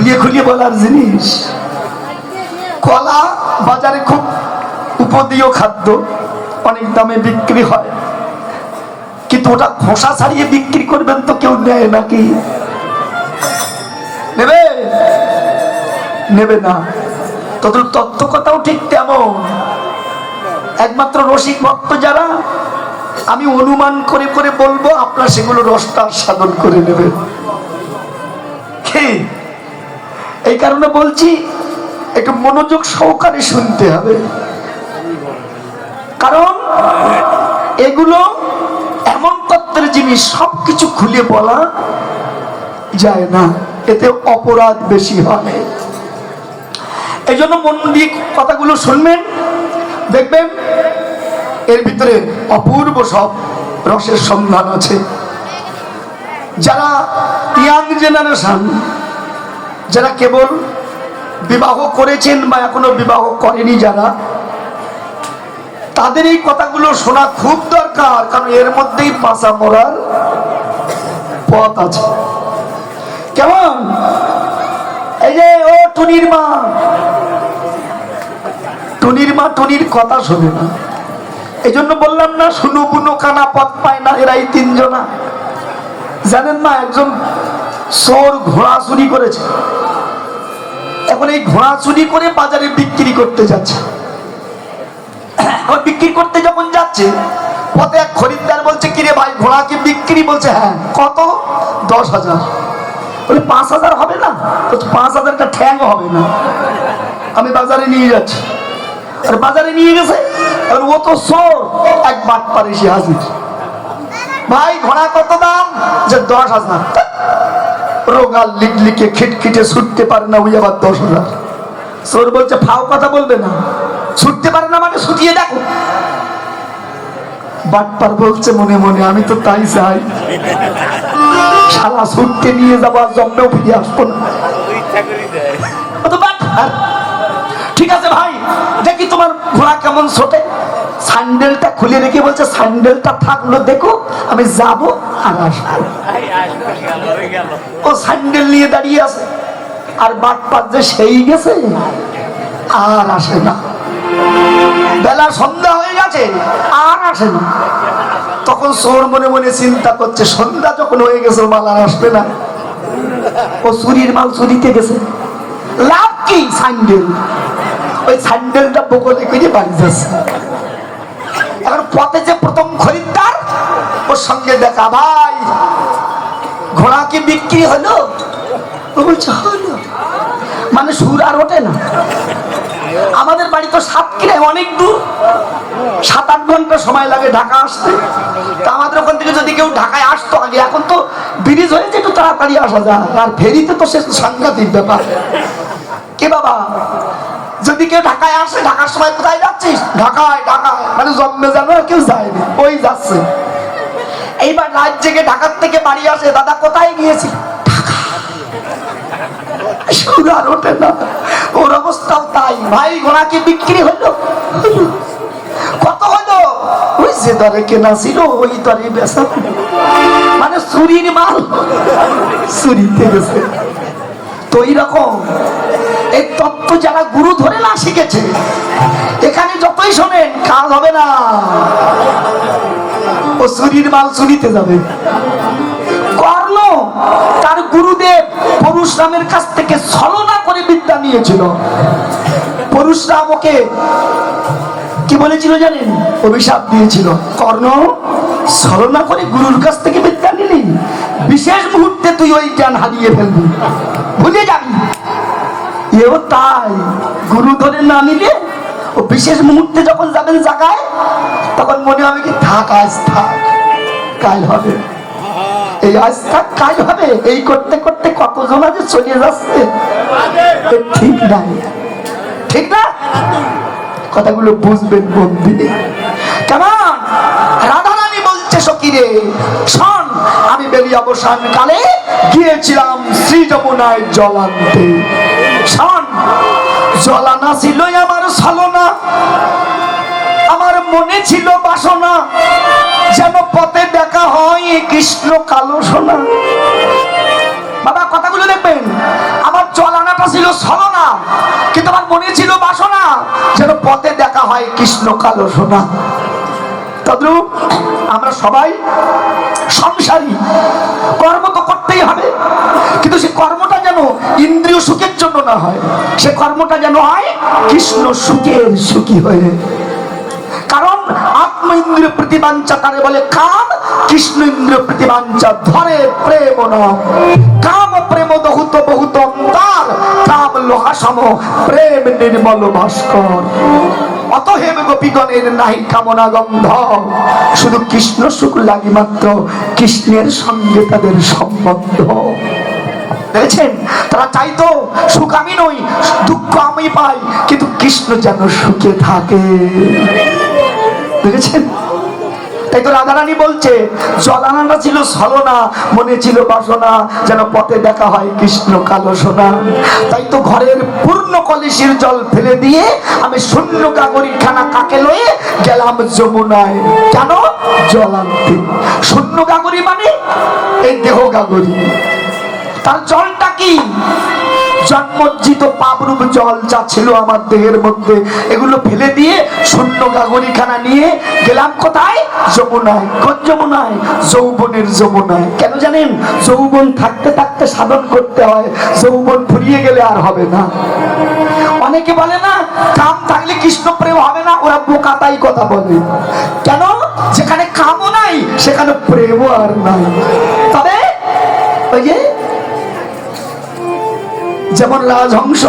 খুলিয়ে খুলিয়ে বলার জিনিস। কলা বাজারে খুব উপদীয় খাদ্য, অনেক দামে বিক্রি হয়, কিন্তু ওটা খোসা ছাড়িয়ে বিক্রি করবেন তো কেউ নেয় নাকি? নেবে? নেবে না। তোদের তত্ত্ব কথাও ঠিক তেমন। একমাত্র রসিক ভক্ত যারা, আমি অনুমান করে করে বলবো, আপনারা সেগুলো রসটা সাধন করে নেবেন। এই কারণে বলছি একটু মনোযোগ সহকারে শুনতে হবে, কারণ এগুলো এমন তত্ত্বের জিনিস, সবকিছু খুলে বলা যায় না, এতে অপরাধ বেশি হয়। এই জন্য মন দিয়ে কথাগুলো শুনবেন, দেখবেন এর ভিতরে অপূর্ব সব রসের সন্ধান আছে। যারা ইয়াং জেনারেশন, যারা কেবল বিবাহ করেছেন বা এখনো বিবাহ করেনি যারা, তাদের এই কথাগুলো শোনা খুব দরকার, কারণ এর মধ্যেই বাঁচা মরার পথ আছে। কেমন? এই যে ও টুনির মা, টুনির মা টুনির কথা শোনে না। এই জন্য বললাম না, শুনো বুনো কানা পথ পায় না, এরাই তিনজনা। জানেন না, একজন চোর ঘোড়া চুরি করেছে, এখন এই ঘোড়া চুরি করে বাজারে বিক্রি করতে যাচ্ছে। বিক্রি করতে যখন যাচ্ছে, পথে এক খরিদ্দার বলছে, কিরে ভাই ঘোড়া কি বিক্রি? বলছে হ্যাঁ। কত? 10,000। বলে 5,000 হবে না? 5,000টা ঠ্যাংও হবে না, আমি বাজারে নিয়ে যাচ্ছি। আর বাজারে নিয়ে গেছে, আর ও তো চোর, এক বাটপার এসে হাজির। ভাই ঘোড়া কত দাম? যে 10,000। রোগাল লিকলিকে খিটখিটে ছুটতে পারে না, ওই আবার 10,000। চোর বলছে ফাও কথা বলবে না, ছুটতে পারে না মানে ছুটিয়ে দেখো। বাটপার বলছে মনে মনে, আমি তো তাই চাই, শালা ছুটতে নিয়ে যাবো, আর জন্মেও ফিরে আসবো না। ঠিক আছে ভাই, দেখি তোমার ঘোড়া কেমন ছোটে। স্যান্ডেলটা খুলে রেখে বলছে, স্যান্ডেলটা থাকলো দেখো, আমি যাব আর আসবো। ও স্যান্ডেল নিয়ে দাঁড়িয়ে আছে, আর বাটপার যে সেই গেছে, আর আসে না। বেলা সন্ধ্যা হয়ে গেছে, আর আসে না। তখন চোর মনে মনে চিন্তা করছে, সন্ধ্যা যখন হয়ে গেছে, মাল আর আসবে না। ও চুরির মাল চুরিতে গেছে, লাভ কি? স্যান্ডেল। ওই স্যান্ডেলটা বগলে করে বাড়ি যাচ্ছে। এখন পথে যে প্রথম খরিদ্দার, ওর সঙ্গে দেখা, ভাই ঘোড়া কি বিক্রি হলো? ও বলছে হলো। মানে সুর আর ওঠে না। আমাদের বাড়ি তো সাতক্ষীরায়, অনেক দূর, 7-8 ঘন্টা সময় লাগে ঢাকা আসতে। তা আমাদের ওখান থেকে যদি কেউ ঢাকায় আসতো আগে, এখন তো ব্রিজ হয়েছে, একটু তাড়াতাড়ি আসা যায়। আর ফেরিতে তো সে সাংঘাতিক ব্যাপার। কে বাবা, যদি কেউ ঢাকায় আসে, ঢাকার সময় কোথায় যাচ্ছিস? ঢাকায়। ঢাকায় মানে জন্মে জানো, আর কেউ যায়নি, ওই যাচ্ছে। এইবার রাত জেগে ঢাকার থেকে বাড়ি আসে, দাদা কোথায় গিয়েছি? সুর আর ওঠে না। ওর অবস্থাও তাই। ভাই ঘোড়া কি বিক্রি হলো? কত হলো? ওই যে দরে কেনা ছিল, ওই দরে বেচা। মানে চুরির মাল চুরিতে গেছে। তো এইরকম এই তত্ত্ব যারা গুরু ধরে না শিখেছে, এখানে যতই শোনেন কাজ হবে না, ও চুরির মাল চুরিতে যাবে। কর্ণ তার গুরুদেব পরশুরামের কাছ থেকে ছলনা করে বিদ্যা নিয়েছিল। পরশুরাম ওকে কি বলেছিল জানেন? অভিশাপ দিয়েছিল, কর্ণ ছলনা করে গুরুর কাছ থেকে বিদ্যা নিলি, বিশেষ মুহূর্তে তুই ওই জ্ঞান হারিয়ে ফেলবি, ভুলে যাবি। এও তাই, গুরু ধরে না নিলে ও বিশেষ মুহূর্তে যখন যাবেন জায়গায়, তখন মনে হবে কি থাক, আজ থাক, কাল হবে। এই আজ থাক কাল হবে, এই করতে করতে কতজন আজ চলে যাচ্ছে, ঠিক নাই, ঠিক না? কথাগুলো বুঝবেন মন দিয়ে। কেমন? রাধারানী বলছে, সখীরে শোন, আমি বেলি অবসান কালে গিয়েছিলাম শ্রী যমুনায় জল আনতে। শোন, জল আনা ছিল আমার ছলনা, আমার মনে ছিল বাসনা, যেন পথে দেখা হয় কৃষ্ণ কালো সোনা। বাবা কথাগুলো দেখবেন, আমার জল ছিল ছলনা, কিন্তু আমার মনে ছিল বাসনা, যেন পথে দেখা হয় কৃষ্ণ কালো সোনা। তদ্রূপ আমরা সবাই সংসারী, কর্ম তো করতেই হবে, কিন্তু সে কর্মটা যেন ইন্দ্রিয় সুখের জন্য না হয়, সে কর্মটা যেন হয় কৃষ্ণ সুখের সুখী হয়ে। কারণ আত্ম ইন্দ্রিয় প্রতিবাঞ্চা তারে বলে কাম, কৃষ্ণ ইন্দ্রিয় প্রতিবাঞ্চা ধরে প্রেম নাম। কাম প্রেম দহুত বহুত অন্তর, কাম লোহা সম প্রেম নির্মল ভাস্কর। অতএব গোপীগণের নাহি কামনা গন্ধ, শুধু কৃষ্ণ সুখ লাগি মাত্র, কৃষ্ণের সঙ্গে তাদের সম্বন্ধ। দেখেছেন, তারা চাইতো সুখ আমি নই, দুঃখ আমি পাই, কিন্তু কৃষ্ণ যেন সুখে থাকে। দেখেছেন, তাই তো রাধারানী বলছে জলানাটা ছিল ছলনা, মনে ছিল বাসনা, যেন পথে দেখা হয় কৃষ্ণ কালো সোনা। তাই তো ঘরের পূর্ণ কলসির জল ফেলে দিয়ে আমি শূন্য গাগরির খানা কাকে লয়ে গেলাম যমুনায়। কেন? জল আনতে। শূন্য গাগরি মানে এই দেহ গাগরি, তার জলটা কি? জন্মজ্জিত পাপরূপ জল যা ছিল আমার দেহের মধ্যে, এগুলো ফেলে দিয়ে শূন্য গাগরিখানা নিয়ে গেলাম কোথায়? যমুনায়। কোন যমুনায়? যৌবনের যমুনায়। কেন জানেন? যৌবন থাকতে থাকতে সাধন করতে হয়, যৌবন ফুরিয়ে গেলে আর হবে না। অনেকে বলে না কাম থাকলে কৃষ্ণ প্রেম হবে না, ওরা বোকা তাই কথা বলে। কেন? যেখানে কামও নাই সেখানে প্রেমও আর নাই। তবে ওই যে যেমন রাজহংস,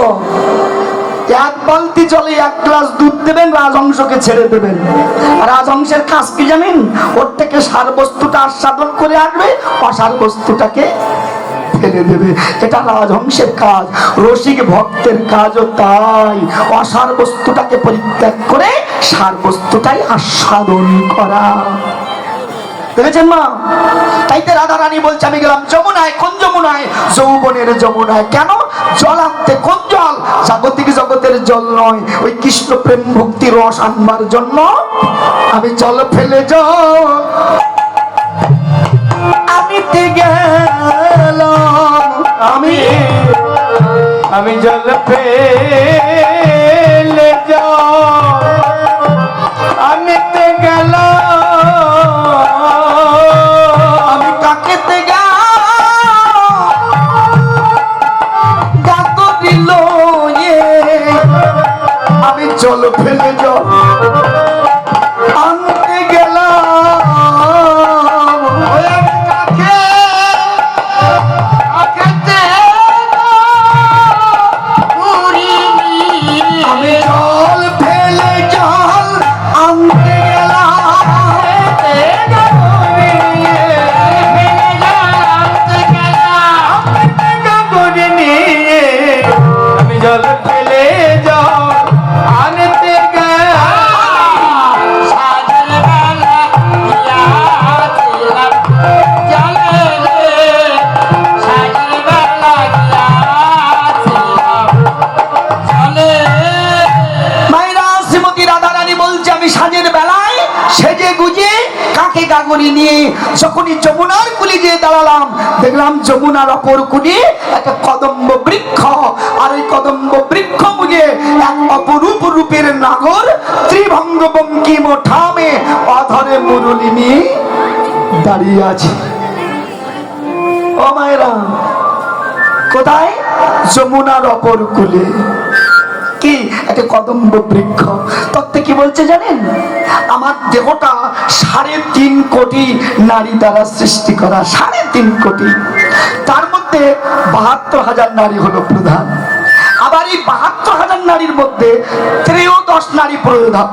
এক বালতি জলে এক গ্লাস দুধ দেবেন, রাজহংসকে ছেড়ে দেবেন। রাজহংসের কাজ কি জানেন? ওর থেকে সার বস্তুটা আস্বাদন করে আসবে, অসার বস্তুটাকে ফেলে দেবে। এটা রাজহংসের কাজ। রসিক ভক্তের কাজও তাই, অসার বস্তুটাকে পরিত্যাগ করে সার বস্তুটাই আস্বাদন করা। দেখেছেন মা? তাইতে রাধারানী বলছে আমি গেলাম যমুনায়। কোন যমুনায়? যৌবনের যমুনায়। কেন? জল আনতে। কোন জল? জাগতিক জগতের জল নয়, ওই কৃষ্ণ প্রেম ভক্তি রস আনবার জন্য আমি জল ফেলে জল আনিতে গেলাম। আমি জল ফেলে জল আনিতে গেলাম। জল ফেলে জল আনতে গেলাম। আমি জল ফেলে জল আনতে গেলাম। আমি জল ফেলে জল গাগরি নিয়ে যখনই যমুনার কুলে গিয়ে দাঁড়ালাম, দেখলাম যমুনার অপর কুলে একটা কদম্ব বৃক্ষ, আর ওই কদম্ব বৃক্ষ মুজে এক অপরূপ রূপের নাগর ত্রিভঙ্গ বঙ্কিম ঠামে অধরে মুরলি নিয়ে দাঁড়িয়ে আছে। ও মায়েরা, কোথায়? যমুনার অপর কুলে। কি? একটা কদম্ব বৃক্ষ। তত্ত্বে কি বলছে জানেন? আমার দেহটা 3.5 কোটি নারী দ্বারা সৃষ্টি করা। 3.5 কোটি। তার মধ্যে 72,000 নারী হলো প্রধান। আবার এই 72,000 নারীর মধ্যে 13 নারী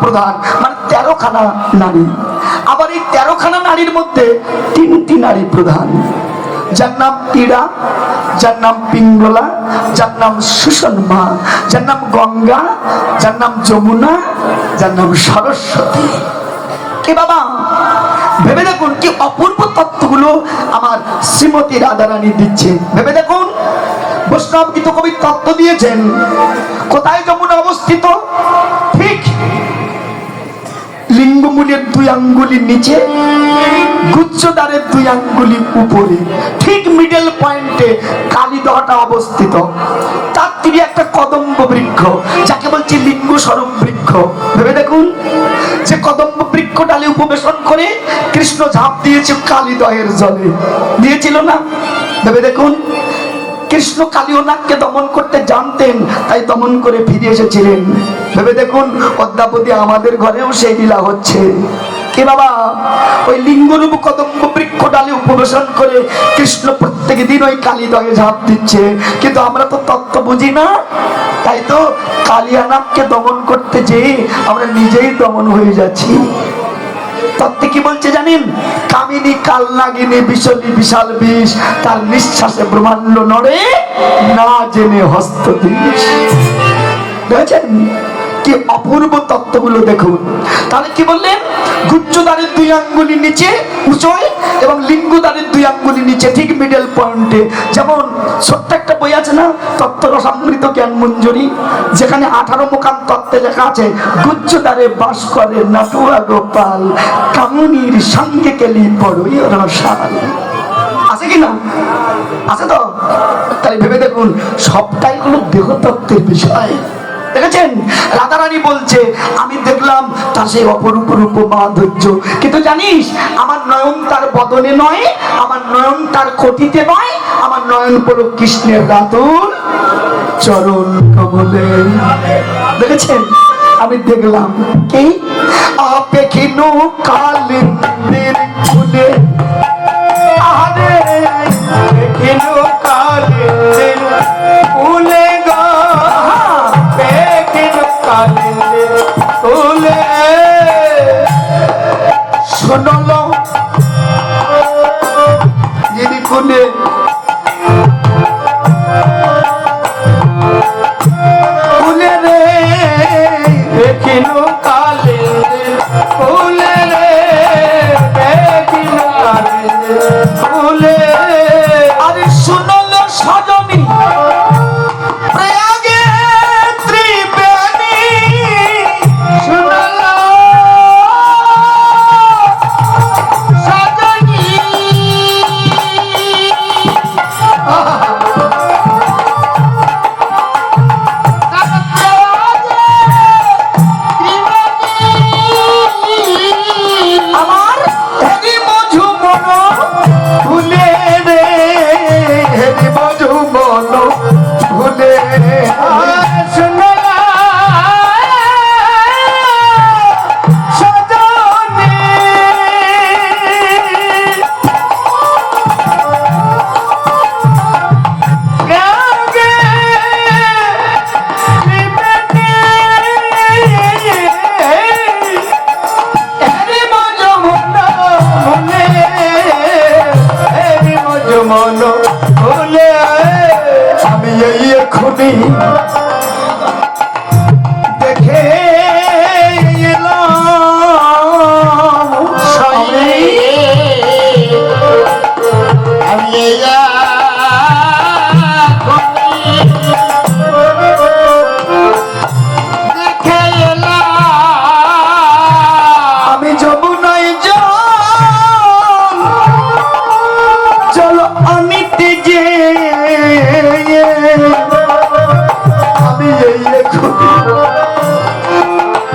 প্রধান, মানে 13খানা নারী। আবার এই 13খানা নারীর মধ্যে 3টি নারী প্রধান, যার নাম ইড়া, যার নাম পিঙ্গলা, যার নাম সুষমা, যার নাম গঙ্গা, যার নাম যমুনা, যার নাম সরস্বতী। কি বাবা, ভেবে দেখুন কি অপূর্ব তত্ত্বগুলো আমার শ্রীমতী রাধারানী দিচ্ছে। ভেবে দেখুন, বৈষ্ণব গীত কবি তত্ত্ব দিয়েছেন। কোথায় যমুনা অবস্থিত? ঠিক লিঙ্গমূলের 2 আঙ্গুলির নিচে, গুচ্ছদ্বারের 2 আঙ্গুলি উপরে, ঠিক মিডল পয়েন্টে কালীদহটা অবস্থিত। তার বৃক্ষ, যাকে বলছি লিঙ্গ স্বরূপ বৃক্ষ। ভেবে দেখুন যে কদম্ব বৃক্ষ ডালে উপবেশন করে কৃষ্ণ ঝাঁপ দিয়েছে কালিদয়ের জলে, দিয়েছিল না? ভেবে দেখুন, কৃষ্ণ কালিয়নাগকে দমন করতে জানতেন, তাই দমন করে ফিরে এসেছিলেন। ভেবে দেখুন অদ্যাবধি আমাদের ঘরেও সেই লীলা হচ্ছে। কে বাবা? ওই লিঙ্গরূপ কদম্ব বৃক্ষ ডালে উপবেশন করে কৃষ্ণ প্রত্যেক দিন ওই কালিদয়ে ঝাঁপ দিচ্ছে, কিন্তু আমরা তো তত্ত্ব বুঝি না, তাই তো কালিয়ানাগকে দমন করতে যেয়ে আমরা নিজেই দমন হয়ে যাচ্ছি। তত্ত্বে কি বলছে জানেন? কামিনী কাল নাগিনী বিশালী বিশাল বিষ, তার নিঃশ্বাসে ব্রহ্মাণ্ড নড়ে, না জেনে হস্ত দিস। দেখেছেন কি অপূর্ব তত্ত্বগুলো, দেখুন। তাহলে কি বললেন? গুচ্ছদারের 2 আঙ্গুলি নিচে উঁচয় এবং লিঙ্গদারের 2 আঙ্গুলি নিচে, ঠিক মিডল পয়েন্টে। যেমন ছোট্ট একটা বই আছে না, তত্ত্ব রসামৃত জ্ঞান মঞ্জুরি, যেখানে 18 মোকাম তত্ত্বে লেখা আছে গুচ্ছদারে বাস করে নাটুয়া গোপাল, কামুনির সঙ্গে কেলি বড়ই রসাল। আছে কি না? আছে তো? তাই ভেবে দেখুন সবটাই হলো দেহতত্ত্বের বিষয়। দেখেছেন রাধারানী বলছে আমি দেখলাম তার সেই অপরূপ রূপ মাধুর্য, কিন্তু জানিস আমার নয়ন তার বদনে নয়, আমার নয়ন তার কোটিতে নয়, আমার নয়ন পড়ো কৃষ্ণের রাতুল চরণ কমলে। দেখেছেন আমি দেখলাম কি আপেক্ষিনু কালিন্দির ফুলে, আরে পেখিনু কালিন্দির ফুলে গো, পেখিনু কালিন্দির ফুলে শোনলো যিনি ফুলে ফুলে রে, পেখিনু কালিন্দির ফুলে রে, পেখিনু কালিন্দির ফুলে। আরে শুনলো সজনী প্রয়াগে ত্রিবেণী, শুনলো সজনী আমার হেরি মধু মন ভুলে রে, হেরি মধু মন ভুলে। শুনলা সজনী গাগে ত্রিবেণী, হেরি মধু মন ভুলে, হেরি মধু মন ভুলে। আমি এই এখুনি দেখে এলাম সামনে, আমি এই দেখে এলাম, আমি যমুনায় জল জল আনিতে যে, আমি এই এখুনি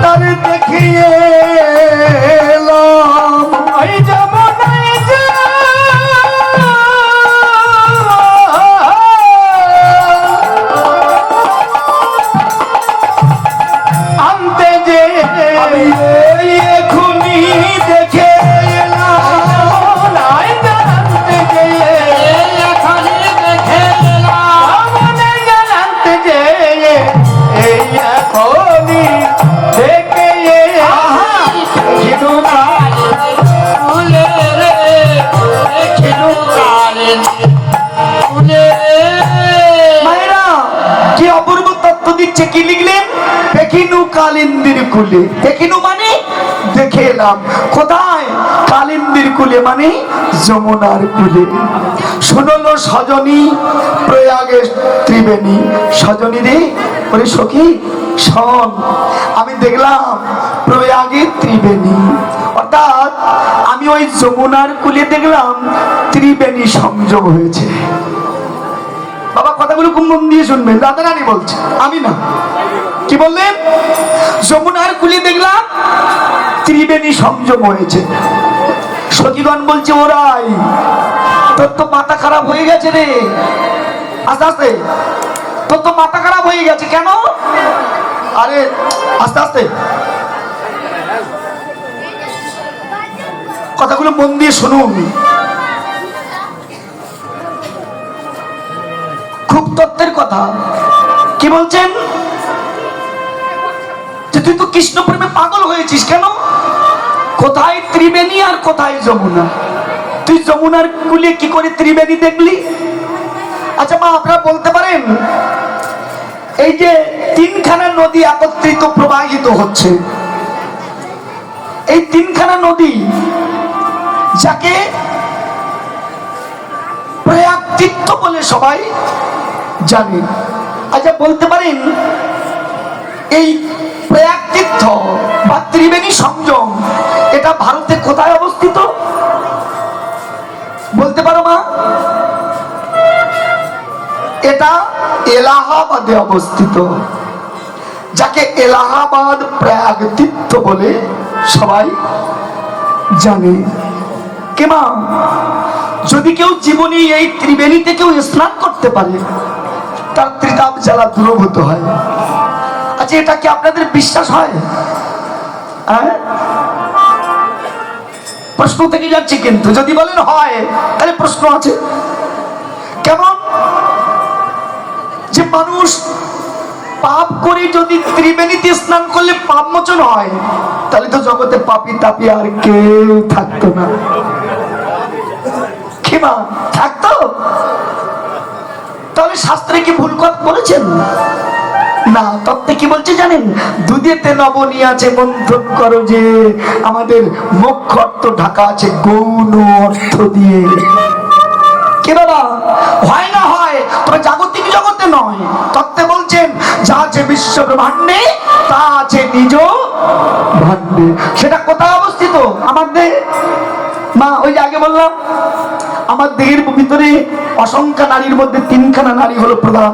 তার দেখিয়ে এলাম। এই যমুনায় জল আনতে যে, আমি এই এখুনি দেখে এলাম। আনতে যে এখুনি দেখে এলাম, আনতে যে এই এখুনি দেখে এলাম। খিনু ফুলে রে, খিনু ফুলে। মায়েরা কি অপূর্ব তত্ত্ব দিচ্ছে, কি লিখলেন? পেখিনু কালিন্দির কুলে। পেখিনু মানে দেখে এলাম, কোথায়? কালিন্দির কুলে মানে যমুনার কুলে। শুনলো সজনী প্রয়াগে ত্রিবেণী, সজনী রে, ওরে সখী শোন, আমি দেখলাম প্রয়াগে ত্রিবেণী, অর্থাৎ আমি ওই যমুনার কুলে দেখলাম ত্রিবেণী সংযোগ হয়েছে। বাবা কথাগুলো খুব মন দিয়ে শুনবেন, রাধারানী বলছে, আমি না। কি বললেন? যমুনার কুলে দেখলাম ত্রিবেণী সংযম হয়েছে। সখীগণ বলছে, ওরাই তোর তো মাথা খারাপ হয়ে গেছে রে, আস্তে আস্তে তোর তো মাথা খারাপ হয়ে গেছে। কেন? আরে আস্তে আস্তে কথাগুলো মন দিয়ে শুনুন, খুব তত্ত্বের কথা। কি বলছেন? যে তুই তো কৃষ্ণ প্রেমে পাগল হয়েছিস। কেন? কোথায় ত্রিবেণী আর কোথায় যমুনা? তুই যমুনার কুলে কি করে ত্রিবেণী দেখলি? আচ্ছা মা, আপনারা বলতে পারেন এই যে তিনখানা নদী একত্রিত প্রবাহিত হচ্ছে, এই তিনখানা নদী যাকে প্রয়াগ তীর্থ বলে সবাই জানে। আচ্ছা বলতে পারেন এই প্রয়াগ তীর্থ বা ত্রিবেণী সংযম এটা ভারতে কোথায় অবস্থিত? বলতে পারো মা? এটা এলাহাবাদে অবস্থিত, যাকে এলাহাবাদ প্রয়াগ তীর্থ বলে সবাই জানে। কে মা, যদি কেউ জীবনে এই ত্রিবেণীতে কেউ স্নান করতে পারে তার ত্রিতাপ জ্বালা দূরভূত হয়। আচ্ছা এটা কি আপনাদের বিশ্বাস হয়? প্রশ্ন থেকে যাচ্ছে, কিন্তু যদি বলেন হয় তাহলে প্রশ্ন আছে। কেমন? যে মানুষ পাপ করে যদি ত্রিবেণীতে স্নান করলে পাপ মোচন হয়, তাহলে তো জগতে পাপী তাপী আর কেউ থাকতো না। কি মা, থাকতো? তাহলে শাস্ত্রে কি ভুল কথা বলেছেন? না, তত্ত্বে কি বলছে জানেন? দুধেতে নবনী আছে মন্থন করো যে, আমাদের মুখ্য অর্থ ঢাকা আছে গৌণ অর্থ দিয়ে। কে বাবা, হয় না হয়, তবে জাগতিক জগতে নয়। তত্ত্বে বলছেন যা আছে বিশ্ব ব্রহ্মাণ্ডে তা আছে নিজ ভাণ্ডে। সেটা কোথায় অবস্থিত? আমার দেহে। মা, ওই যে আগে বললাম আমার দেহের ভিতরে অসংখ্য নারীর মধ্যে তিনখানা নারী হলো প্রধান।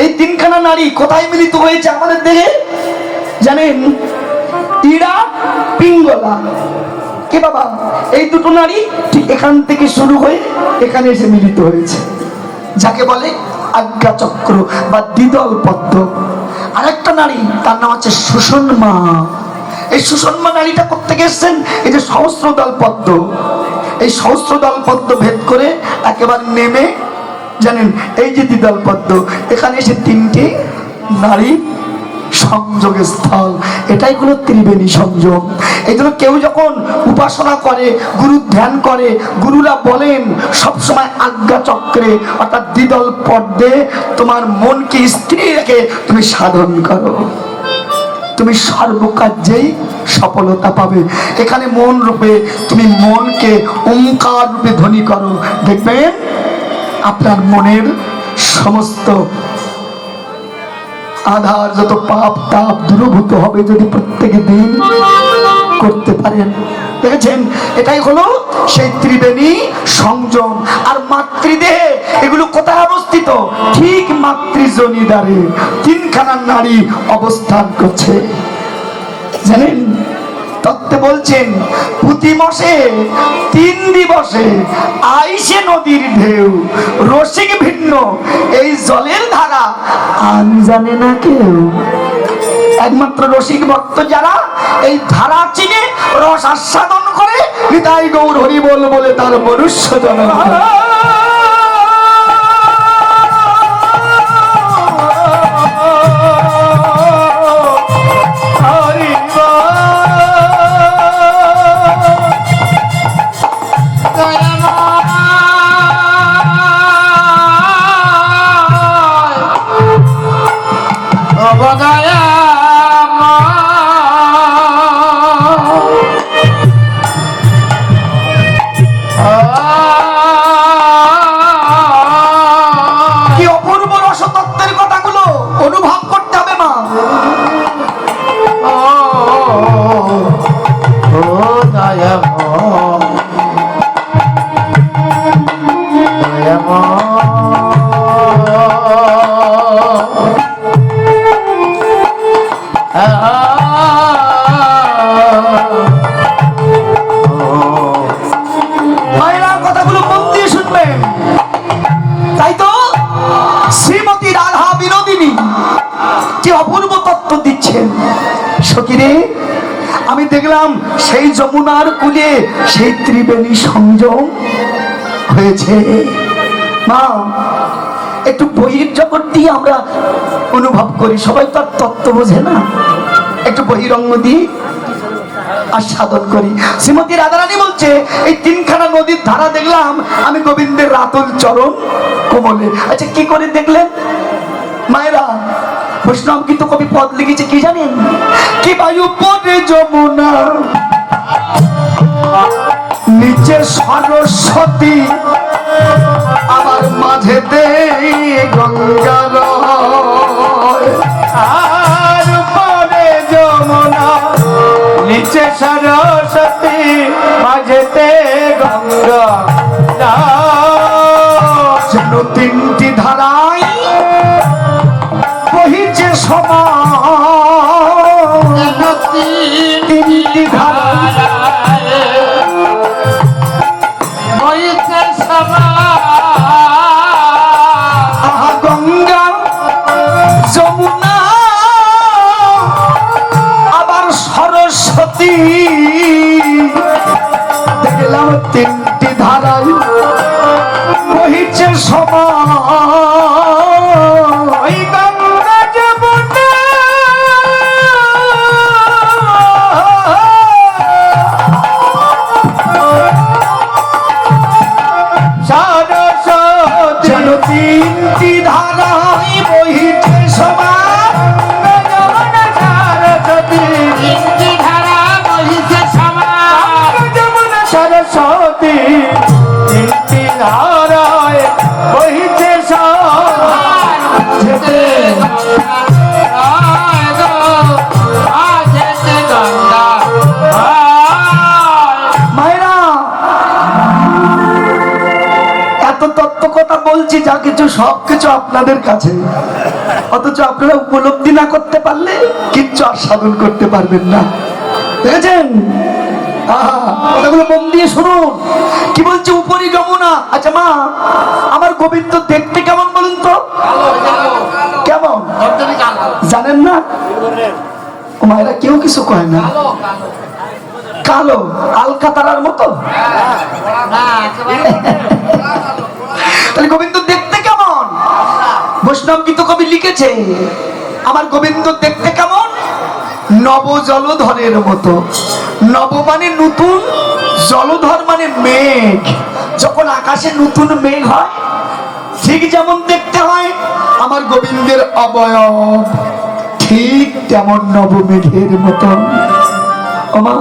এই তিনখানা নারী কোথায় মিলিত হয়েছে আমাদের দেহে জানেন? ইড়া, পিঙ্গলা। কে বাবা, এই দুটো নারী ঠিক এখান থেকে শুরু হয়ে এখানে এসে মিলিত হয়েছে, যাকে বলে আজ্ঞা চক্র বা দ্বিদল পদ্ম। আরেকটা নারী, তার নাম আছে সুষুম্না। এই সুষুম্না নারীটা কোত্থেকে এসেছেন? এই যে সহস্রদল পদ্ম, এই সহস্রদল পদ্ম ভেদ করে একেবারে নেমে জানেন এই যে দ্বিদল পদ্ম, এখানে এসে তিনটি নারী সংযোগের স্থল। এটাই হলো ত্রিবেণী সংযোগ। এই জন্য কেউ যখন উপাসনা করে, গুরু ধ্যান করে, গুরুরা বলেন সবসময় আজ্ঞা চক্রে অর্থাৎ দ্বিদল পদ্মে তোমার মনকে স্থির রেখে তুমি সাধন করো, তুমি সর্বকার্যেই সফলতা পাবে। এখানে মন রূপে তুমি মনকে ওঙ্কার রূপে ধ্বনি করো, দেখবেন আপনার মনের সমস্ত আধার যত পাপ তাপ দূরভূত হবে যদি প্রত্যেক দিন করতে পারেন। দেখেছেন, এটাই হলো সেই ত্রিবেণী সংযম। আর মাতৃদেহে এগুলো কোথায় অবস্থিত? ঠিক মাতৃজনী দ্বারে তিনখানা নারী অবস্থান করছে জানেন। তত্ত্বে বলছেন প্রতি মাসে 3 দিবসে আইসে নদীর ঢেউ, রসিক ভিন্ন এই জলের ধারা আন জানে না কেউ। একমাত্র রসিক ভক্ত যারা এই ধারা চিনে রস আস্বাদন করে, নিতাই গৌর হরি বল বলে তার মনুষ্য জন্ম। কি অপূর্ব তত্ত্ব দিচ্ছেন। সখীরে, আমি দেখলাম সেই যমুনার কূলে সেই ত্রিবেণী সংযম হয়েছে। মা, একটু বহির জগৎটি আমরা অনুভব করি, সবাই তো আর তত্ত্ব বোঝে না, একটু বহিরঙ্গ দিয়ে আস্বাদন করি। শ্রীমতী রাধারানী বলছে, এই তিনখানা নদীর ধারা দেখলাম আমি গোবিন্দের রাতুল চরণ কোমলে। আচ্ছা, কি করে দেখলেন মায়েরা? বৈষ্ণব কিন্তু কবি পদ লিখেছে, কি জানেন? কি বায়ু পদে যমুনা, নিচে সরস্বতী, আবার মাঝেতে গঙ্গা রয়। আর পরে যমুনা, নিচে সরস্বতী, মাঝেতে গঙ্গা। যেন তিনটি ধারায় বহিছে সমান, তিনটি ধারায় বইতে সমান। আহা গঙ্গা যমুনা আবার সরস্বতী, দেখলাম তিনটি ধারায় বহিছে সমান। ওই গঙ্গা যমুনা, সরস্বতী, যেন তিনটি ধারায় বহিছে সমান। যমুনা সরস্বতী, তিনটি ধারা বহিছে সমান। যমুনা সরস্বতী, তিনটি ধারায় বহিছে সমান। যেতে আয় গো, যেতে গঙ্গা আয়। মায়েরা, এত তত্ত্ব কথা বলছি যা কিছু, সবকিছু আপনাদের কাছে, অথচ আপনারা উপলব্ধি না করতে পারলে কিচ্ছু আস্বাদন করতে পারবেন না। দেখেছেন? কথাগুলো মন দিয়ে শুনুন। কি বলছে? উপরি যমুনা। আচ্ছা মা, আমার গোবিন্দ দেখতে কেমন বলুন তো? কেমন জানেন না? ও মায়েরা, কেউ কিছু কয় না। কালো আলকাতারার মতো। তাহলে গোবিন্দ দেখতে কেমন? বৈষ্ণব গীত কবি লিখেছে, আমার গোবিন্দ দেখতে কেমন? নব জলধরের মতো। নব মানে নতুন, জলধর মানে মেঘ। যখন আকাশে নতুন মেঘ হয়, ঠিক যেমন দেখতে হয় আমার গোবিন্দের অবয়ব, ঠিক তেমন নবমেঘের মতন। ওমা,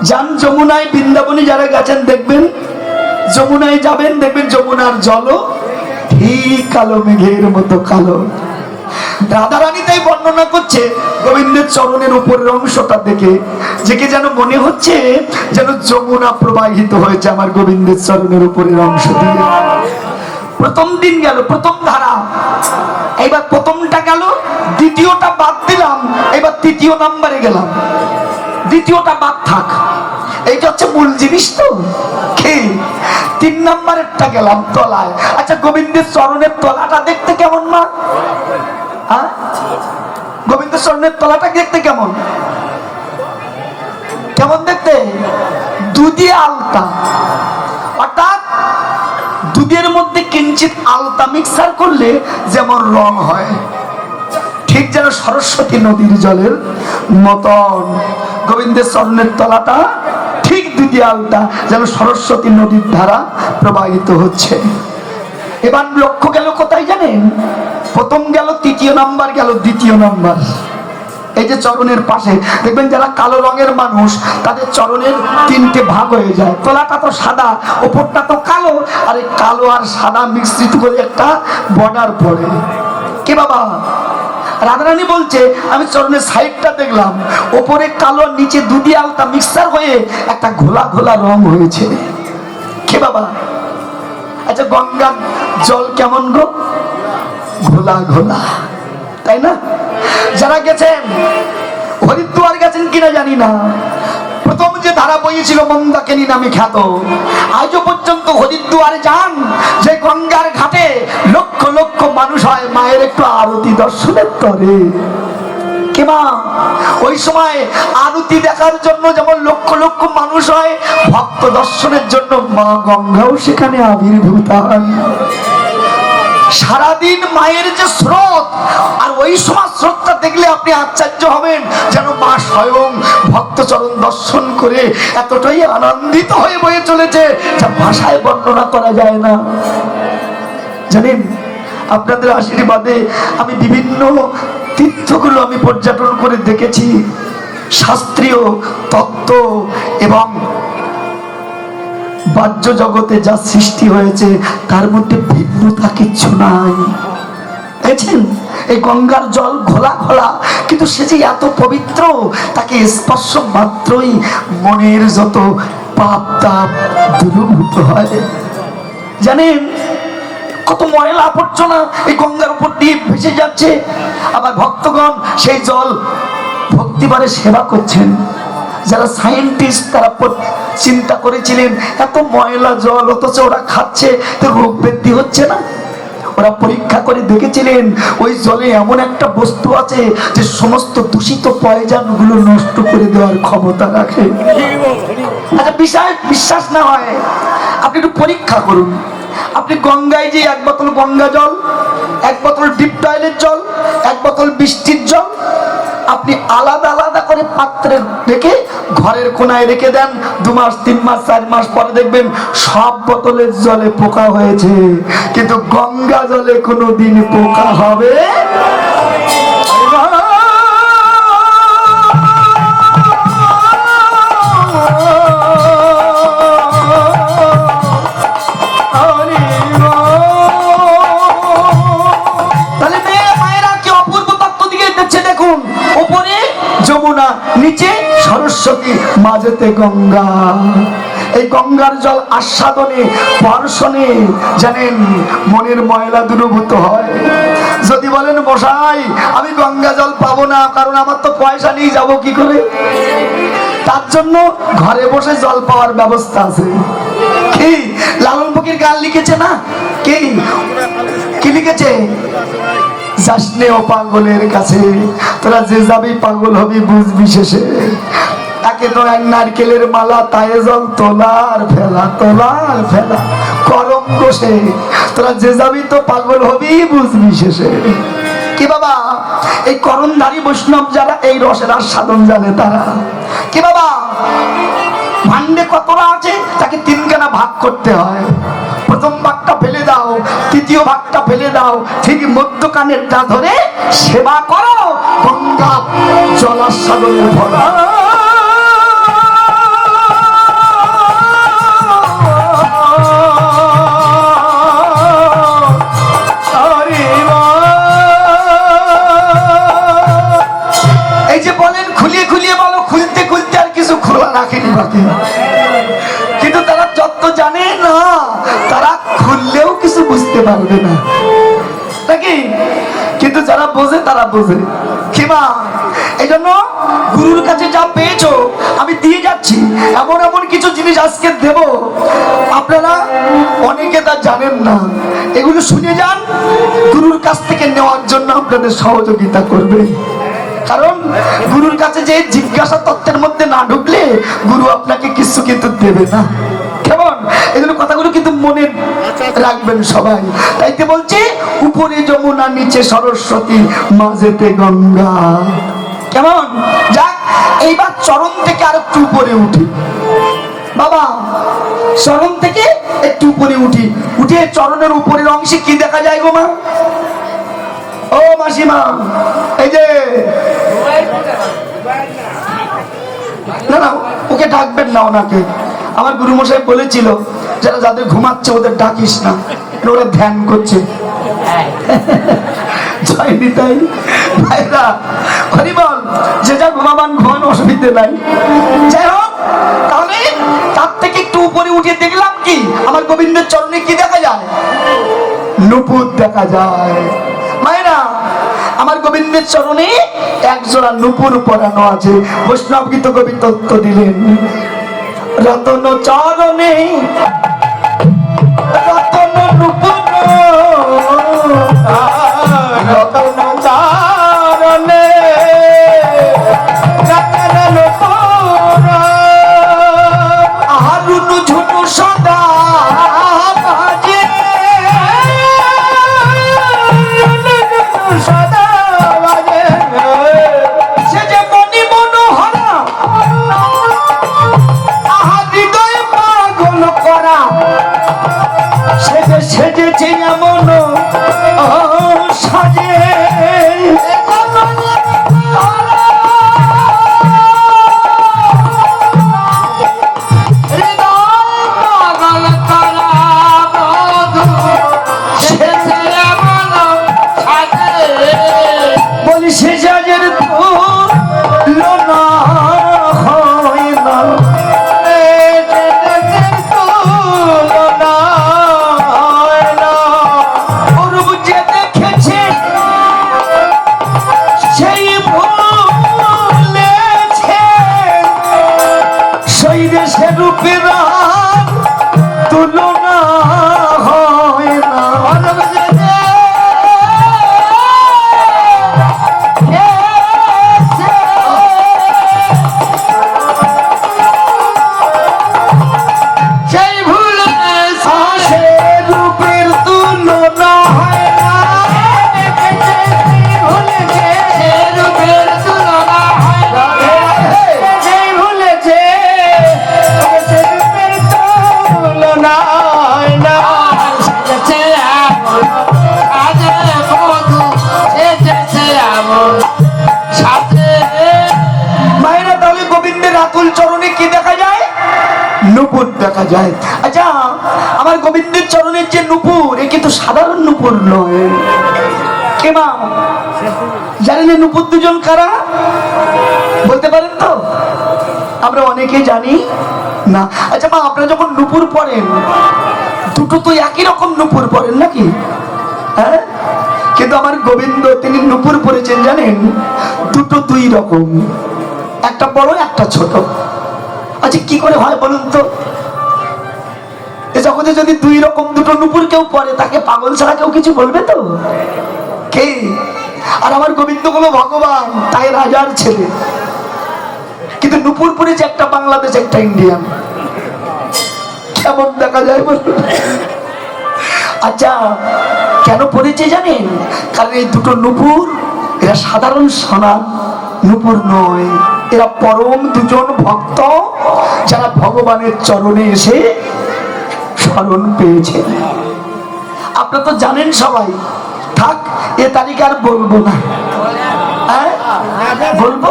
যান যমুনায়, বৃন্দাবনে যারা গেছেন দেখবেন, যমুনায় যাবেন দেখবেন যমুনার জল ঠিক কালো মেঘের মতো কালো। রাধারানী তাই বর্ণনা করছে গোবিন্দের চরণের উপরের অংশটা দেখে, যেকে যেন মনে হচ্ছে যেন যমুনা প্রবাহিত হয়েছে আমার গোবিন্দের চরণের উপরের অংশ দিয়ে। প্রথম দিন গেল, প্রথম ধারা, এইবার প্রথমটা গেল, দ্বিতীয়টা বাদ দিলাম, এবার তৃতীয় নাম্বারে গেলাম। দ্বিতীয়টা বাদ থাক, এইটা হচ্ছে মূল জিনিস তো। কি? 3 নাম্বারেরটা গেলাম তলায়। আচ্ছা, গোবিন্দের চরণের তলাটা দেখতে কেমন মা? হ্যাঁ, গোবিন্দের চরণের তলাটা দেখতে কেমন? কেমন দেখতে? দুধে আলতা, অর্থাৎ দুধের মধ্যে কিঞ্চিত আলতা মিক্সার করলে যেমন রং হয়, ঠিক যেন সরস্বতী নদীর জলের মতন গোবিন্দের চরণের তলাটা ঠিক দুধে আলতা, যেন সরস্বতী নদীর ধারা প্রবাহিত হচ্ছে। এবার লক্ষ্য গেল কোথায় জানেন? প্রথম গেল, তৃতীয় নাম্বার গেল, দ্বিতীয় নাম্বার। এই যে চরণের পাশে দেখবেন যারা কালো রঙের মানুষ, তাদের চরণের 3টে ভাগ হয়ে যায়। তলাটা তো সাদা, ওপরটা তো কালো, আর এই কালো আর সাদা মিশ্রিত করে একটা বর্ডার পড়ে। কে বাবা? রাধারানী বলছে, আমি চরণের সাইডটা দেখলাম, ওপরে কালো, নিচে দুধি আলতা মিক্সার হয়ে একটা ঘোলা ঘোলা রং হয়েছে। কে বাবা? আচ্ছা, গঙ্গার জল কেমন গো? ঘোলা ঘোলা, তাই না? যারা গেছেন, হরিদ্বার গেছেন কিনা জানি না, প্রথম যে ধারা বইয়েছিল মন্দাকিনী নামে খ্যাত, আজও পর্যন্ত হরিদ্বারে যান, যে গঙ্গার ঘাটে লক্ষ লক্ষ মানুষ হয় মায়ের একটু আরতি দর্শনের তরে। কিমা ওই সময় আরতি দেখার জন্য যেমন লক্ষ লক্ষ মানুষ হয়, ভক্ত দর্শনের জন্য মা গঙ্গাও সেখানে আবির্ভূত হন। সারাদিন মায়ের যে স্রোত, আর ওই সময় স্রোতটা দেখলে আপনি আশ্চর্য হবেন, যেন মা স্বয়ং ভক্তচরণ দর্শন করে এতটাই আনন্দিত হয়ে বয়ে চলেছে যা ভাষায় বর্ণনা করা যায় না। জানেন, আপনাদের আশীর্বাদে আমি বিভিন্ন তীর্থগুলো আমি পর্যটন করে দেখেছি। শাস্ত্রীয় তত্ত্ব এবং বাহ্য জগতে যা সৃষ্টি হয়েছে তার মধ্যে ভিন্নতা কিচ্ছু নাই। দেখছেন, এই গঙ্গার জল ঘোলা ঘোলা, কিন্তু সে যে এত পবিত্র, তাকে স্পর্শ মাত্রই মনের যত পাপ তাপ দূরীভূত হয়। জানেন, কত ময়লা আবর্জনা এই গঙ্গার উপর দিয়ে ভেসে যাচ্ছে, আবার ভক্তগণ সেই জল ভক্তিবারে সেবা করছেন। যারা সায়েন্টিস্ট তারা চিন্তা করেছিলেন এত ময়লা জল, অথচ ওরা খাচ্ছে তো রোগ বৃদ্ধি হচ্ছে না। ওরা পরীক্ষা করে দেখেছিলেন ওই জলে এমন একটা বস্তু আছে যে সমস্ত দূষিত পয়জন গুলো নষ্ট করে দেওয়ার ক্ষমতা রাখে। আচ্ছা, বিশ্বাস না হয় আপনি একটু পরীক্ষা করুন। আপনি গঙ্গায় যে এক বোতল গঙ্গা জল, এক বোতল ডিপ টয়লেট জল, এক বোতল বৃষ্টির জল আপনি আলাদা আলাদা করে পাত্রে রেখে ঘরের কোনায় রেখে দেন, 2 মাস 3 মাস 4 মাস পরে দেখবেন সব বোতলের জলে পোকা হয়েছে, কিন্তু গঙ্গা জলে কোনোদিন পোকা হবে। যমুনা, নিচে সরস্বতী, মাঝেতে গঙ্গা। এই গঙ্গার জল আস্বাদনে বর্ষণে জানেন মনের ময়লা দূরীভূত হয়। যদি বলেন মশাই আমি গঙ্গা জল পাবো না, কারণ আমার তো পয়সা নিয়ে যাবো কি করে, তার জন্য ঘরে বসে জল পাওয়ার ব্যবস্থা আছে। কি লালন ফকির গান লিখেছে না? কি লিখেছে? যাসনে ও পাগলের কাছে, তোরা যে যাবি পাগল হবি বুঝবি শেষে। তাকে তো এক নারকেলের মালা, তায়ে জল তোলার ফেলা, তোলার ফেলা করম বসে, তোরা যে যাবি তো পাগল হবি বুঝবি শেষে। কি বাবা, এই করণধারী বৈষ্ণব যারা এই রসের আস্বাদন জানে তারা। কি বাবা, ভান্ডে কতটা আছে তাকে 3 খানা ভাগ করতে হয়। প্রথম ভাগটা ফেলে দাও, তৃতীয় ভাগটা ফেলে দাও, ঠিক মধ্যখানেরটা ধরে সেবা করো, গঙ্গা জলাস্বাদনের ফল। এই যে বলেন খুলিয়ে খুলিয়ে বলো, খুলতে খুলতে আর কিছু খোলা রাখেনি বাকি, কিন্তু তারা যত জানে না তারা খুললেও কিছু বুঝতে পারবে না নাকি, কিন্তু যারা বোঝে তারা বোঝে। কিমা এই জন্য গুরুর কাছে যা পেয়েছো আমি দিয়ে যাচ্ছি, এমন এমন কিছু জিনিস আজকে দেব, আপনারা অনেকে তা জানেন না। এগুলো শুনে যান, গুরুর কাছ থেকে নেওয়ার জন্য আপনাদের সহযোগিতা করবে। কারণ গুরুর কাছে যে জিজ্ঞাসা তত্ত্বের মধ্যে না ঢুকলে গুরু আপনাকে কিছু কিন্তু দেবে না। কেমন? এই জন্য কথাগুলো কিন্তু মনে রাখবেন সবাই। তাইতে বলছি উপরে যমুনা, নিচে সরস্বতী, মাঝেতে গঙ্গা। কেমন? যাক, এইবার চরণ থেকে আর একটু উপরে উঠি বাবা, চরণ থেকে একটু উপরে উঠি। উঠে চরণের উপরের অংশে কি দেখা যায় গো মা? ও মাসিমা, এই যে না না, ওকে ডাকবেন না, ওনাকে আমার গুরুমশাই বলেছিল যারা যাদের ঘুমাচ্ছে ওদের ডাকিস না, ওরা ধ্যান করছে। জয় নিতাই ভাইরা, হরি বল, যে যা ঘুমাবান ঘুমান, অসুবিধে নাই। যাই হোক, তাহলে তার থেকে একটু উপরে উঠে দেখলাম কি আমার গোবিন্দের চরণে কি দেখা যায়? নুপুর দেখা যায়। মায়েরা, আমার গোবিন্দ গোবিন্দের চরণে একজোড়া নুপুর পরানো আছে। বৈষ্ণব গীত কবি তত্ত্ব দিলেন, রতন চরণে রতন নুপুর, রতন চরণে রতন নুপুর, আরুন ঝুনু সদা বাজে, সদা বাজে, সে যে মনি মনোহরা, আহা হৃদয় পাগল করা, সেজেছে এমন সাজে, পাগল করা বধূ, সেজেছে এমন সাজে। বলি সে সাজের তুলনা হয় না, অরূপ যে দেখেছে সেই ভুলেছে, সেই দেশে রূপের তুলনা হয় না, অরূপ যে সেই ভুলে সে রূপের তুলনা হয় না, সে রূপের তুলনা হয় না, সেই ভুলেছে সে রূপের তুলনা হয় না। সেজেছে এমন সাজে বধূ, সেজেছে এমন সাজে। মায়েরা তাহলে গোবিন্দের আকুল চরণে কি দেখা যায়? নুপুর দেখা যায়। আচ্ছা, আমার গোবিন্দের চরণের যে নুপুর, এ কিন্তু সাধারণ নুপুর নয়। কে মা জানেন এই নুপুর দুজন কারা? বলতে পারেন তো? আমরা অনেকে জানি না। আচ্ছা মা, আপনারা যখন নুপুর পরেন, দুটো তো একই রকম নুপুর পরেন নাকি? হ্যাঁ, কিন্তু আমার গোবিন্দ তিনি নুপুর পরেছেন জানেন, দুটো দুই রকম, একটা বড় একটা ছোট। আচ্ছা কি করে হয় বলুন তো? এ জগতে যদি দুই রকম দুটো নুপুর কেউ পরে, তাকে পাগল ছাড়া কেউ কিছু বলবে তো? কে? আর আমার গোবিন্দ হলো ভগবান, তাই রাজার ছেলে, কিন্তু নুপুর পরেছে একটা বাংলাদেশ একটা ইন্ডিয়ান। কেমন দেখা যায় বলুন? আচ্ছা কেন পড়েছে জানেন? কারণ এই দুটো নুপুর এরা সাধারণ সোনার নুপুর নয়, এরা পরম দুজন ভক্ত, যারা ভগবানের চরণে এসে শরণ পেয়েছে। আপনারা তো জানেন সবাই, থাক এ তারিখ আর বলবো না। হ্যাঁ বলবো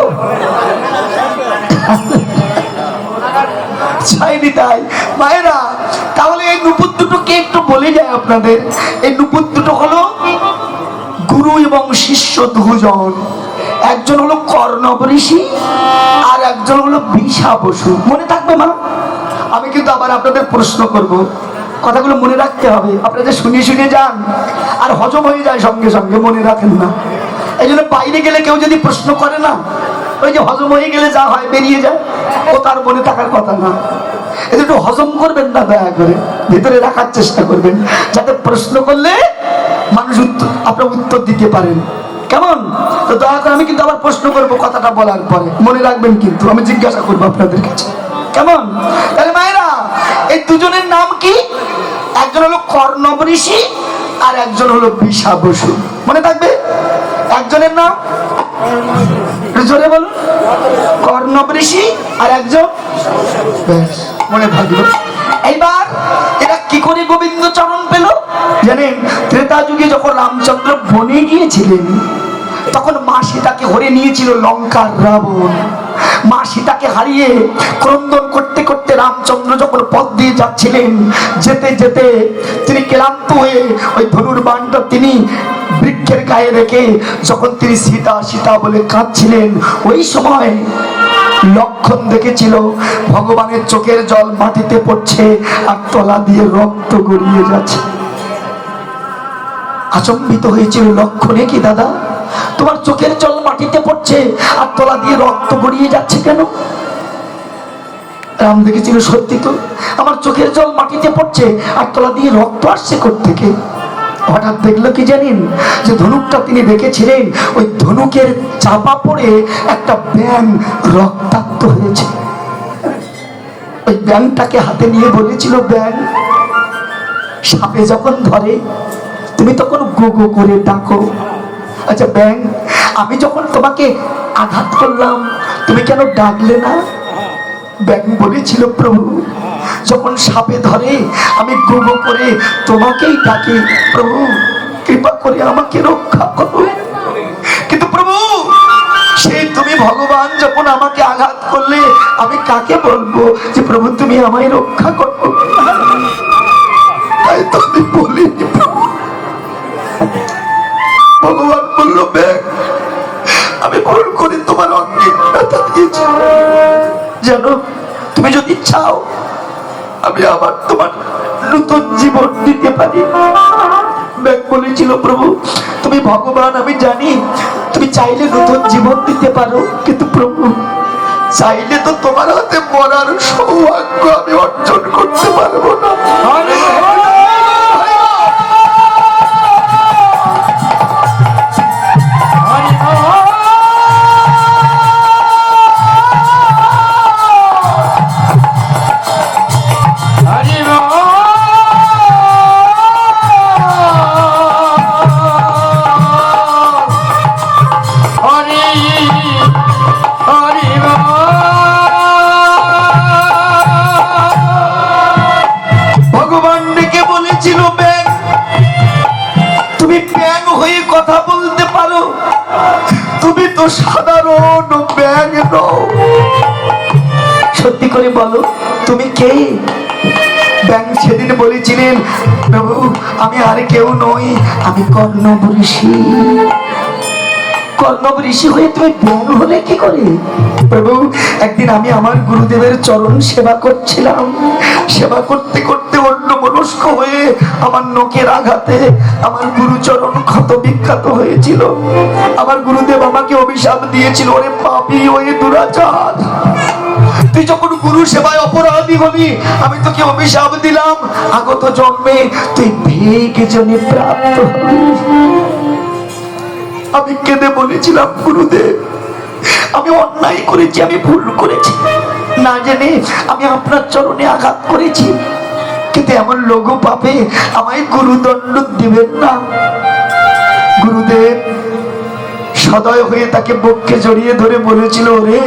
চাইনি তাই। মায়েরা তাহলে এই নুপুর দুটোকে একটু বলে যায় আপনাদের। এই নুপুর দুটো হলো গুরু এবং শিষ্য দুজন। একজন হলো কর্ণব ঋষি আর একজন হলো বিশা বসু। মনে থাকবে মা? আমি কিন্তু আবার আপনাদের প্রশ্ন করব, কথাগুলো মনে রাখতে হবে। আপনাদের শুনে শুনে যান আর হজম হয়ে যায় সঙ্গে সঙ্গে, মনে রাখেন না। এই জন্য বাইরে গেলে কেউ যদি প্রশ্ন করে না, ওই যে হজম হয়ে গেলে যা হয় বেরিয়ে যায়, ও তার মনে থাকার কথা না। এটা একটু হজম করবেন না, দয়া করে ভিতরে রাখার চেষ্টা করবেন, যাতে প্রশ্ন করলে মানুষ আপনার উত্তর দিতে পারেন। কেমন? তো দয়া করে আমি কিন্তু আবার প্রশ্ন করবো কথাটা বলার পরে, মনে রাখবেন কিন্তু আমি জিজ্ঞাসা করবো আপনাদের কাছে। কেমন? তাহলে মায়েরা এই দুজনের নাম কি? একজন হলো কর্ণব ঋষি আর একজন হলো বিশা বসু। মনে থাকবে? একজনের নাম জোরে বলুন, কর্ণব ঋষি আর একজন, মনে থাকলো। এইবার এরা কি করে গোবিন্দ চরণ পেল জানেন? ত্রেতা যুগে যখন রামচন্দ্র বনে গিয়েছিলেন, তখন মা সীতাকে হরে নিয়েছিল লঙ্কার রাবণ। মা সীতাকে হারিয়ে ক্রন্দন করতে করতে রামচন্দ্র যখন পথ দিয়ে যাচ্ছিলেন, যেতে যেতে তিনি ক্লান্ত হয়ে ওই ধনুর বাণটা তিনি বৃক্ষের গায়ে রেখে যখন তিনি সীতা সীতা বলে কাঁদছিলেন, ওই সময় লক্ষণ দেখেছিল ভগবানের চোখের জল মাটিতে পড়ছে আর তলা দিয়ে রক্ত গড়িয়ে যাচ্ছে। আচম্বিত হয়েছিল লক্ষণে কি দাদা? তোমার চোখের জল মাটিতে পড়ছে আর তলা দিয়ে রক্ত গড়িয়ে যাচ্ছে কেন? রাম দেখেছিল সত্যি তো, আমার চোখের জল মাটিতে পড়ছে আর তলা দিয়ে রক্ত আসছে কোত্থেকে? হঠাৎ দেখলো কি জানেন, যে ধনুকটা তিনি দেখেছিলেন, ওই ধনুকের চাপা পড়ে একটা ব্যাঙ রক্তাক্ত হয়েছে। ওই ব্যাঙটাকে হাতে নিয়ে বলেছিল, ব্যাঙ সাপে যখন ধরে তুমি তখন গো গো করে ডাকো। আচ্ছা ব্যাঙ, আমি যখন তোমাকে আঘাত করলাম তুমি কেন ডাকলে না? ব্যাঙ বলেছিল, প্রভু যখন সাপে ধরে আমি গো গো করে তোমাকেই ডাকি, প্রভু কৃপা করে আমাকে রক্ষা করো। কিন্তু প্রভু সেই তুমি ভগবান যখন আমাকে আঘাত করলে আমি কাকে বলবো যে প্রভু তুমি আমায় রক্ষা করো? তাই তো আমি বলিনি। ভগবান বলল, ব্যাঙ আমি ভুল করে তোমার অঙ্গে ব্যথা দিয়েছি, জানো তুমি যদি চাও আমি আবার তোমার নতুন জীবন দিতে পারি। ব্যাঙ বলেছিল, প্রভু তুমি ভগবান আমি জানি, তুমি চাইলে নতুন জীবন দিতে পারো, কিন্তু প্রভু চাইলে তো তোমার হাতে মরার সৌভাগ্য আমি অর্জন করতে পারবো না। কথা বলতে পারো, তুমি তো সাধারণ ব্যাঙ নও। সত্যি করে বলো তুমি কে? ব্যাঙ সেদিন বলেছিলেন, প্রভু আমি আর কেউ নই, আমি কর্ণব ঋষি। কর্ণব ঋষি হয়ে তুমি ব্যাঙ হলে কি করে? প্রভু একদিন আমি আমার গুরুদেবের চরণ সেবা করছিলাম, সেবা করতে করতে অন্যমনস্ক হয়ে আমার নখের আঘাতে আমার গুরুচরণ ক্ষত বিখ্যাত হয়েছিল। আমার গুরুদেব আমাকে অভিশাপ দিয়েছিল, ওরে পাপী ওরে দুরাচার, তুই যখন গুরু সেবায় অপরাধী হলি আমি তোকে অভিশাপ দিলাম, আগত জন্মে তুই ভেগ জনে প্রাপ্ত হবি। আমি কেঁদে বলেছিলাম, গুরুদেব আমি অন্যায় করেছি, আমি ভুল করেছি, না জেনে আমি আপনার চরণে আঘাত করেছি, কিন্তু এমন লঘু পাপে আমায় গুরুদণ্ড দিবেন না। গুরুদেব সদয় হয়ে তাকে বক্ষে জড়িয়ে ধরে বলেছিল, রে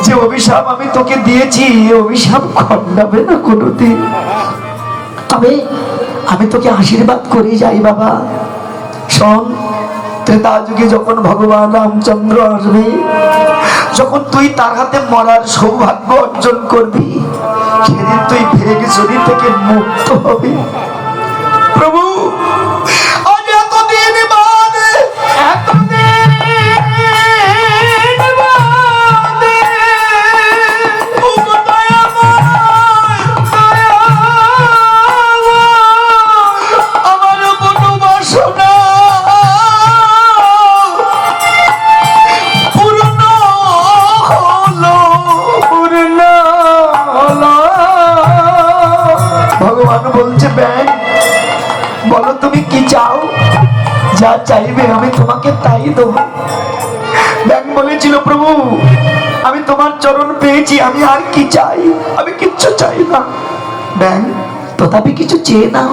যে অভিশাপ আমি তোকে দিয়েছি অভিশাপ খণ্ডাবে না কোনোদিন, তবে আমি তোকে আশীর্বাদ করে যাই বাবা। শোন, ত্রেতা যুগে যখন ভগবান রামচন্দ্র আসবে, যখন তুই তার হাতে মরার সৌভাগ্য অর্জন করবি, সেদিন তুই ভেগ জনি থেকে মুক্ত হবি। প্রভু আজ এতদিন বাদে আমার কোনো বাসনা ভগবান বলছে, ব্যাঙ বলো তুমি কি চাও, যা চাইবে আমি তোমাকে তাই দেব। ব্যাঙ বলেছিল, প্রভু আমি তোমার চরণ পেয়েছি, আমি আর কি চাই, আমি কিচ্ছু চাই না। ব্যাঙ তথাপি কিছু চেয়ে নাও,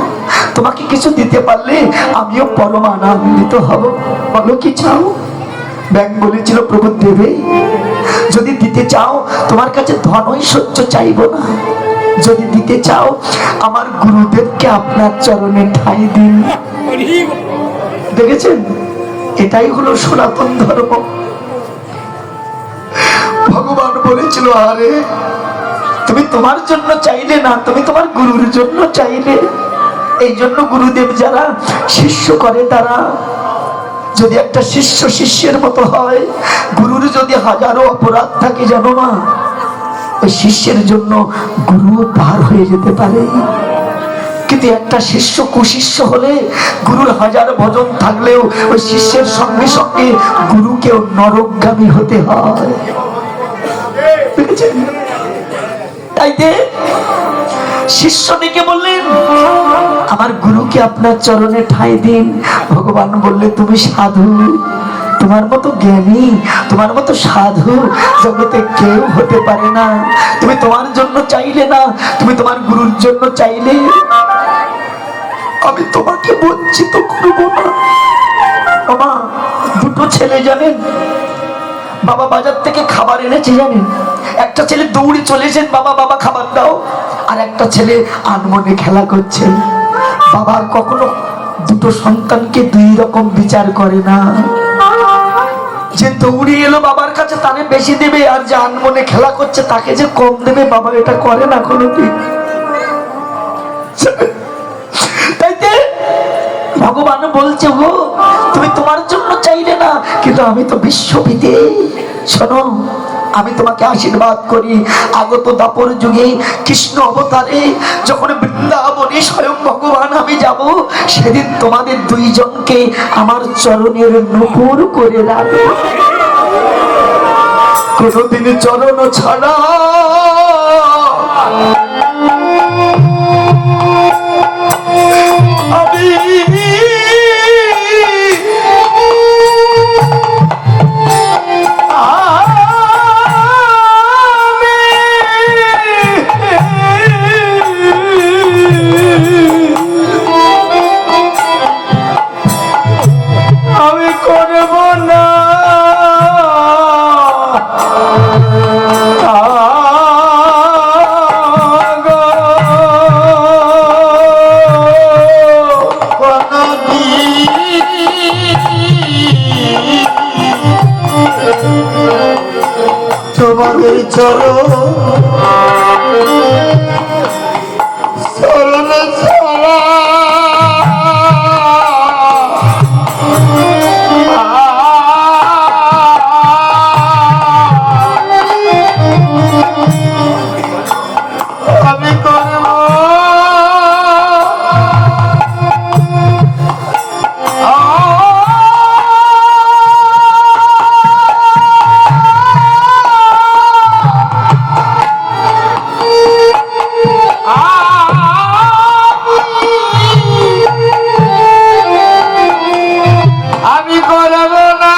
তোমাকে কিছু দিতে পারলে আমিও পরম আনন্দিত হব, বলো কি চাও? ব্যাঙ বলেছিল, প্রভু দেবে, যদি দিতে চাও তোমার কাছে ধন ঐশ্বর্য চাইবো না, যদি দিতে চাও আমার গুরুদেবকে আপনার চরণে ঠাঁই দিন। দেখেছেন, এটাই হলো সনাতন ধর্ম। ভগবান বলেছিল, আরে তুমি তোমার জন্য চাইলে না, তুমি তোমার গুরুর জন্য চাইলে। এই জন্য গুরুদেব যারা শিষ্য করে, তারা যদি একটা শিষ্য শিষ্যের মতো হয়, গুরুর যদি হাজারো অপরাধ থাকে জানো না, ওই শিষ্যের জন্য গুরু পার হয়ে যেতে পারে। কিন্তু একটা শিষ্য কুশিষ্য হলে গুরুর হাজার ভজন থাকলেও ওই শিষ্যের সঙ্গে সঙ্গে গুরুকেও নরকগামী হতে হয়। দেখেছেন? তাইতে শিষ্য ডেকে বললেন, আমার গুরুকে আপনার চরণে ঠাঁই দিন। ভগবান বললে, তুমি সাধু, তোমার মতো জ্ঞানী, তোমার মতো সাধু জগতে কেউ হতে পারে না। তুমি তোমার জন্য চাইলে না, তুমি তোমার গুরুর জন্য চাইলে। আমি তোমাকে বঞ্চিত করব না। বাবা, দুটো ছেলে জানেন, বাবা বাজার থেকে খাবার এনেছে জানেন। একটা ছেলে দৌড়ে চলে এসেছেন, বাবা বাবা খাবার দাও। আর একটা ছেলে আনমনে খেলা করছে। বাবা কখনো দুটো সন্তানকে দুই রকম বিচার করে না। যে দৌড়ে এলো বাবার কাছে তারে বেশি দেবে, আর যে আনমনে খেলা করছে তাকে যে কম দেবে, বাবা এটা করে না কোনোদিন। তাইতে ভগবান বলছে, গো তুমি তোমার জন্য চাইলে না, কিন্তু আমি তো বিশ্ববিদে। শোনো, আমি তোমাকে আশীর্বাদ করি, আগত দাপর যুগে কৃষ্ণ অবতারে যখন বৃন্দাবনে স্বয়ং ভগবান আমি যাব, সেদিন তোমাদের দুইজনকে আমার চরণের নূপুর করে রাখবো। কোনদিন চরণ ছাড়া আমি করব না। তোমাদের চরণ ছাড়া আমি করব আমি করব না।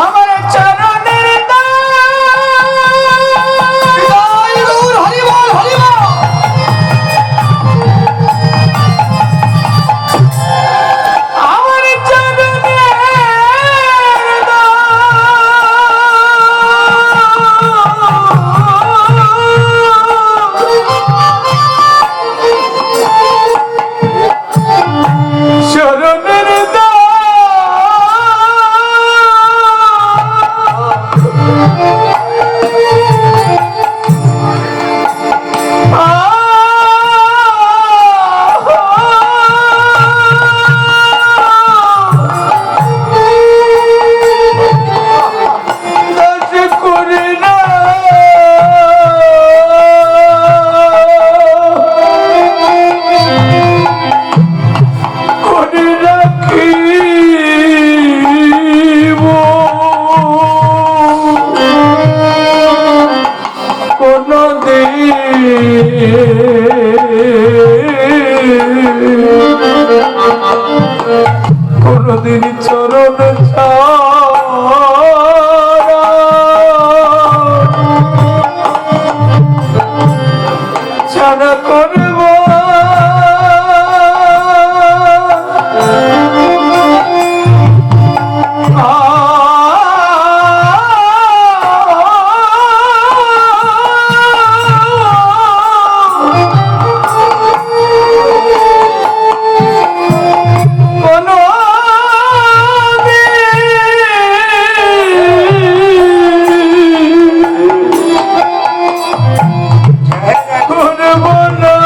আমার চরণের আমার চরণের করে না। করে রাখিব কোনদিন চরণ ছাড়া করব করব না।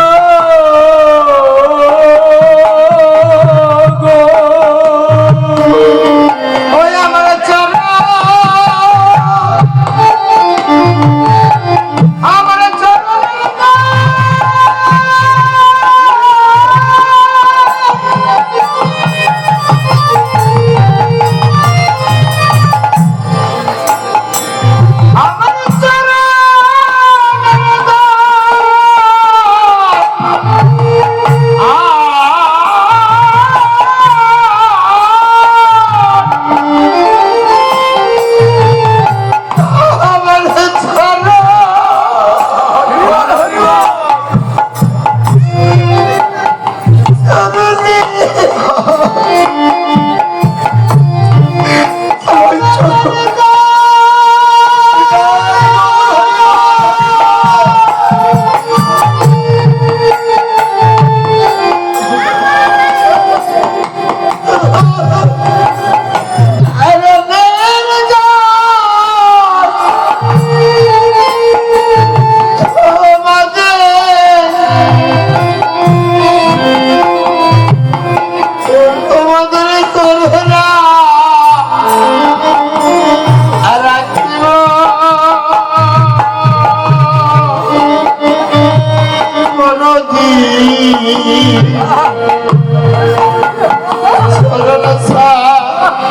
চরণ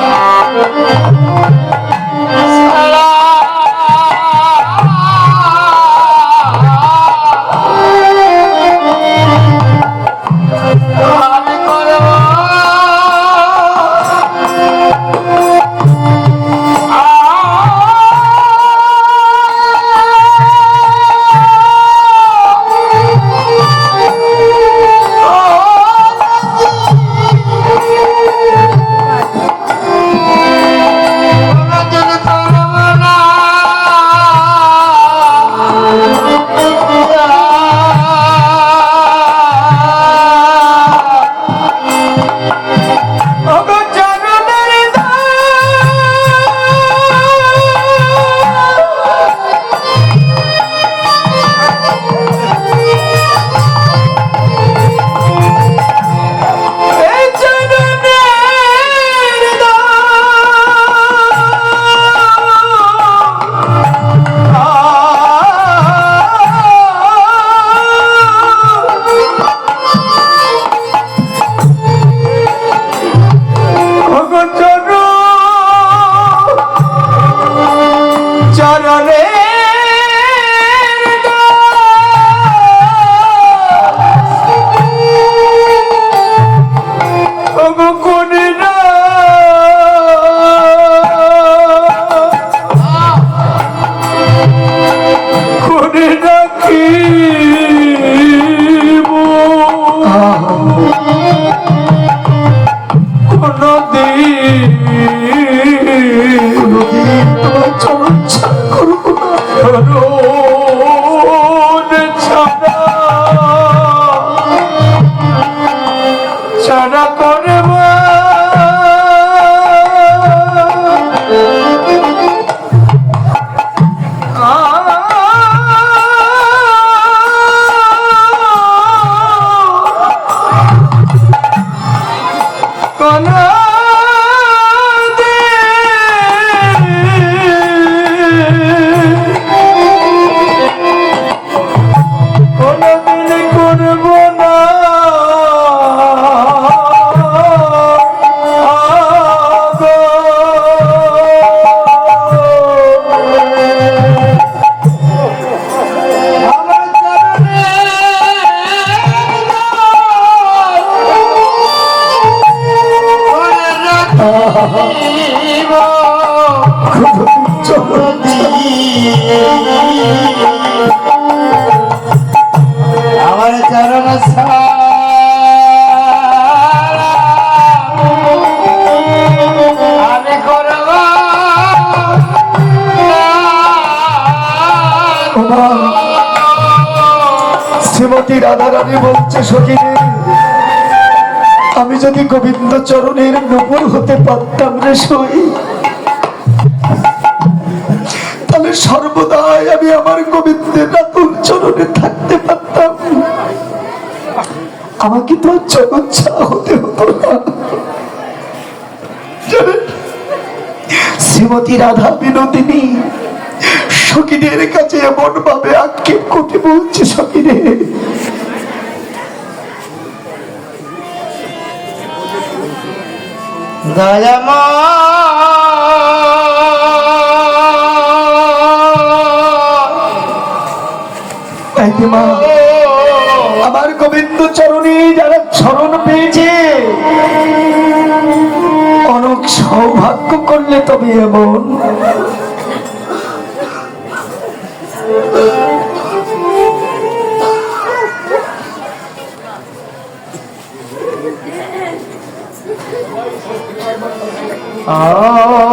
আমি করব ছাড়া করব কোন কোনদিন করব না আমার চরণ আমি করব শ্রীমতী রাধারানী বলছে সখিনী, আমি যদি গোবিন্দ চরণের নূপুর হতে পারতাম রে সই, তাহলে সর্বদাই আমি আমার গোবিন্দের রাতুল চরণে থাকতে পারতাম, আমাকে তো জগৎছা হতে হতো না। শ্রীমতী রাধা বিনোদিনী সখীদের কাছে এমন ভাবে আক্ষেপ করতে বলছে, সখীরে মা, আমার গোবিন্দ চরণে যারা শরণ পেয়েছে অনেক সৌভাগ্য করলে তবে এমন আ